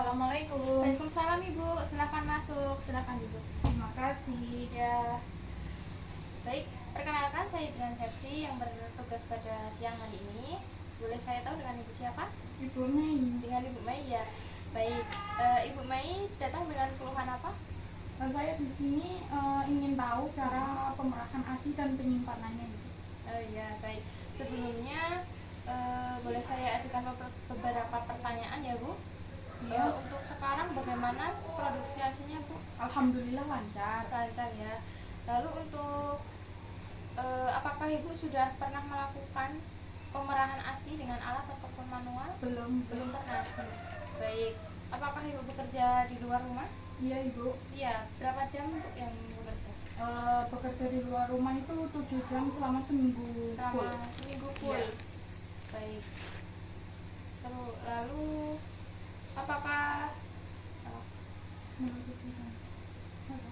Assalamualaikum. Waalaikumsalam Ibu, silakan masuk, silakan Ibu. Terima kasih. Ya, baik. Perkenalkan saya Ibu Septi yang bertugas pada siang hari ini. Boleh saya tahu dengan Ibu siapa? Ibu Mei. Dengan Ibu Mei ya. Baik. Ibu Mei datang dengan keluhan apa? Saya di sini ingin tahu cara pemerahan ASI dan penyimpanannya. Oh ya, baik. Sebelumnya boleh saya ajukan beberapa pertanyaan ya Bu? Ya. Untuk sekarang bagaimana produksi ASINya Bu? Alhamdulillah lancar. Lancar ya. Lalu untuk apakah Ibu sudah pernah melakukan pemerahan ASI dengan alat ataupun manual? Belum. Belum pernah. Baik. Apakah Ibu bekerja di luar rumah? Iya Ibu. Iya. Berapa jam untuk yang bekerja? Bekerja di luar rumah itu 7 jam selama seminggu full. Selama seminggu full. Iya. Baik. Terus lalu apakah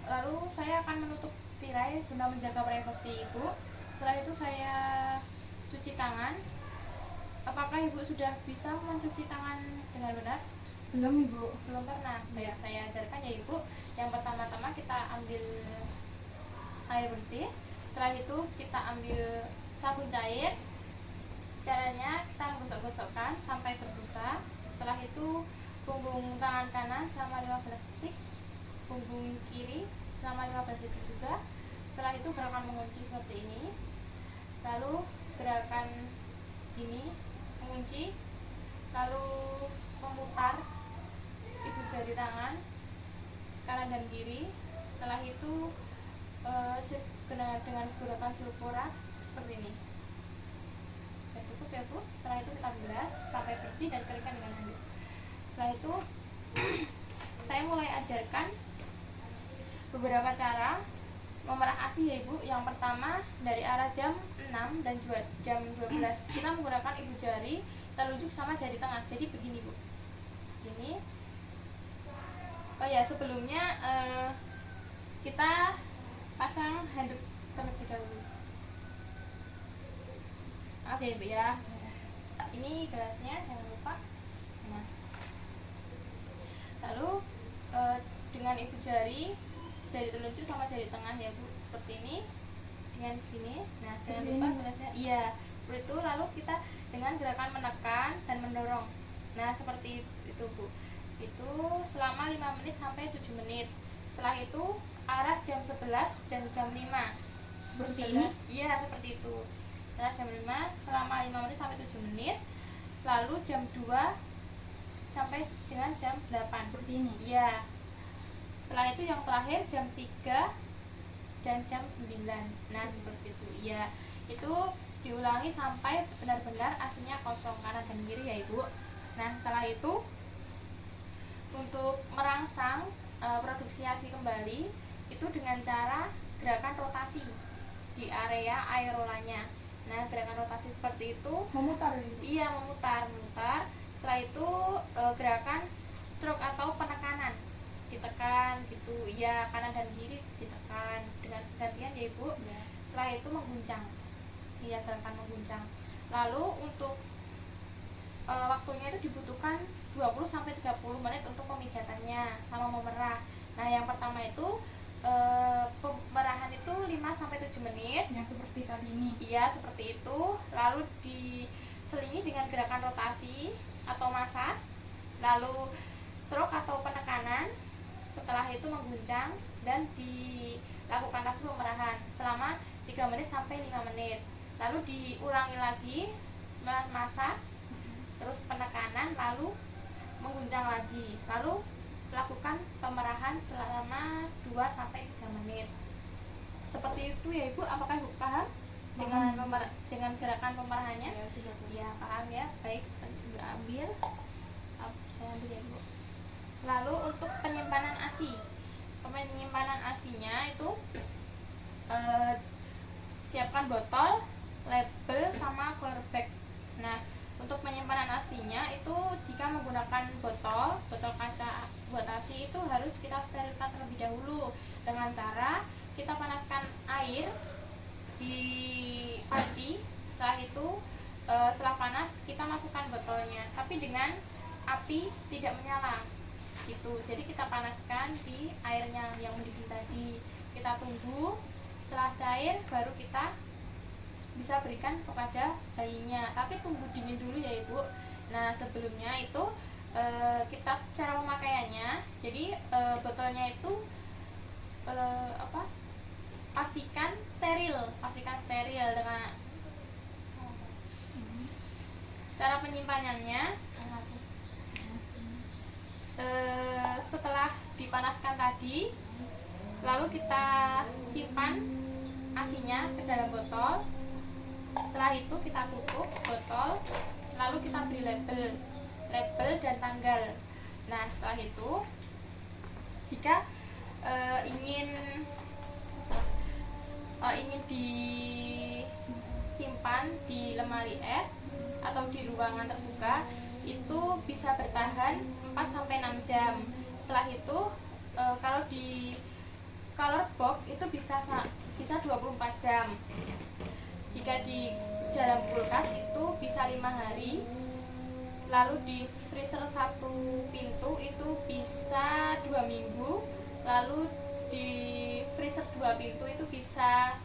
lalu saya akan menutup tirai guna menjaga privasi Ibu. Setelah itu saya cuci tangan. Apakah Ibu sudah bisa mencuci tangan dengan benar? Belum Ibu. Belum pernah. Baik, saya ajarkan ya Ibu. Yang pertama-tama kita ambil air bersih. Setelah itu kita ambil sabun cair. Caranya kita gosok-gosokkan sampai berbusa. Setelah itu punggung tangan kanan selama 15 detik, punggung kiri selama 15 detik juga. Setelah itu gerakan mengunci seperti ini. Lalu gerakan ini mengunci, lalu memutar ibu jari tangan kanan dan kiri. Setelah itu dengan gerakan silpora seperti ini. Ya, cukup ya Bu. Setelah itu kita bilas sampai bersih dan keringkan dengan handuk. Setelah itu saya mulai ajarkan beberapa cara memerah ASI ya Ibu. Yang pertama dari arah jam 6 dan jam 12 kita menggunakan ibu jari telunjuk sama jari tengah. Jadi begini Bu. Begini. Oh ya, sebelumnya kita pasang handuk terlebih dahulu. Oke Ibu ya. Ini gelasnya jangan lupa. Nah. Lalu dengan ibu jari telunjuk sama jari tengah ya Bu, seperti ini. Dengan begini. Nah, jangan lupa gelasnya. Iya, seperti itu. Lalu kita dengan gerakan menekan dan mendorong. Nah, seperti itu Bu. Itu selama 5 menit sampai 7 menit. Setelah itu arah jam 11 dan jam 5. Seperti ini? Iya, seperti itu. Arah jam 5 selama 5 menit sampai 7 menit. Lalu jam 2 sampai dengan jam 8. Seperti ini? Iya. Setelah itu yang terakhir jam 3 dan jam 9. Nah, seperti itu. Iya. Itu diulangi sampai benar-benar ASINya kosong kanan dan kiri ya Ibu. Nah, setelah itu untuk merangsang produksi ASI kembali itu dengan cara gerakan rotasi di area aerolanya. Nah, gerakan rotasi seperti itu Memutar ya Ibu? iya, memutar. Setelah itu gerakan stroke atau penekanan, ditekan gitu ya, kanan dan kiri ditekan dengan gantian ya Ibu. Ya. Setelah itu mengguncang, iya, gerakan mengguncang. Lalu untuk waktunya itu dibutuhkan 20-30 menit untuk pemijatannya sama memerah. Nah, yang pertama itu pemerahan itu 5-7 menit. Yang seperti tadi ini? Iya, seperti itu. Lalu diselingi dengan gerakan rotasi atau masas. Lalu stroke atau penekanan. Setelah itu mengguncang dan dilakukan lagi pemerahan selama 3 menit sampai 5 menit. Lalu diulangi lagi masas, terus penekanan, lalu mengguncang lagi. Lalu lakukan pemerahan selama 2-3 menit. Seperti itu ya Ibu. Apakah Ibu paham dengan gerakan pemerahannya? Ya, sudah. Ya, paham ya. Baik, ambil. Saya ambil ya Ibu. Lalu untuk penyimpanan ASI. Penyimpanan ASINya itu siapkan botol, label sama clear bag. Nah, untuk penyimpanan ASINya itu jika menggunakan botol kaca buat ASI itu harus kita sterilkan terlebih dahulu dengan cara kita panaskan air di panci. Setelah itu setelah panas kita masukkan botolnya, tapi dengan api tidak menyala. gitu. Jadi kita panaskan di airnya yang mendidih tadi, kita tunggu. Setelah cair baru kita bisa berikan kepada bayinya, tapi tunggu dingin dulu ya ibu. Nah sebelumnya itu kita cara pemakaiannya, jadi botolnya itu pastikan steril dengan cara penyimpanannya. Setelah dipanaskan tadi, lalu kita simpan asinya ke dalam botol. Setelah itu kita tutup botol, lalu kita beri label dan tanggal. Nah setelah itu jika ingin disimpan di lemari es atau di ruangan terbuka, itu bisa bertahan 4-6 jam. Setelah itu kalau di color box itu bisa 24 jam. Jika di dalam kulkas itu bisa 5 hari. Lalu di freezer 1 pintu itu bisa 2 minggu. Lalu di freezer 2 pintu itu bisa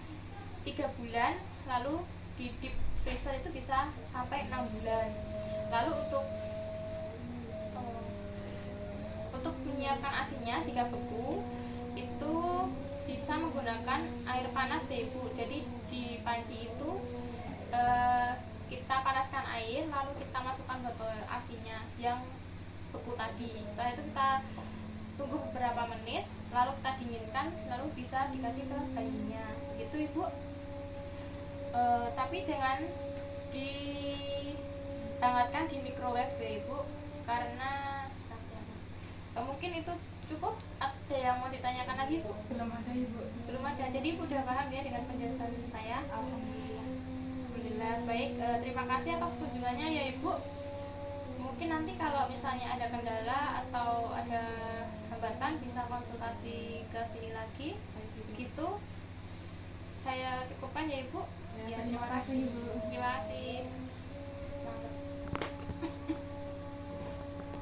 3 bulan. Lalu di deep freezer itu bisa sampai 6 bulan. Lalu untuk menyiapkan asinya jika beku itu bisa menggunakan air panas ya ibu. Jadi di panci itu kita panaskan air, lalu kita masukkan botol asinya yang beku tadi. Setelah itu kita tunggu beberapa menit, lalu kita dinginkan, lalu bisa dikasih ke bayinya gitu ibu. Tapi jangan dihangatkan di microwave ya ibu, karena mungkin itu cukup. Ada yang mau ditanyakan lagi bu? Belum ada ibu. Belum ada. Jadi ibu udah paham ya dengan penjelasan saya? Alhamdulillah. Baik, terima kasih atas kunjungannya ya ibu. Mungkin nanti kalau misalnya ada kendala atau ada hambatan bisa konsultasi ke sini lagi gitu. Saya cukupkan ya ibu. Ya, terima kasih ibu. Terima kasih. Selamat.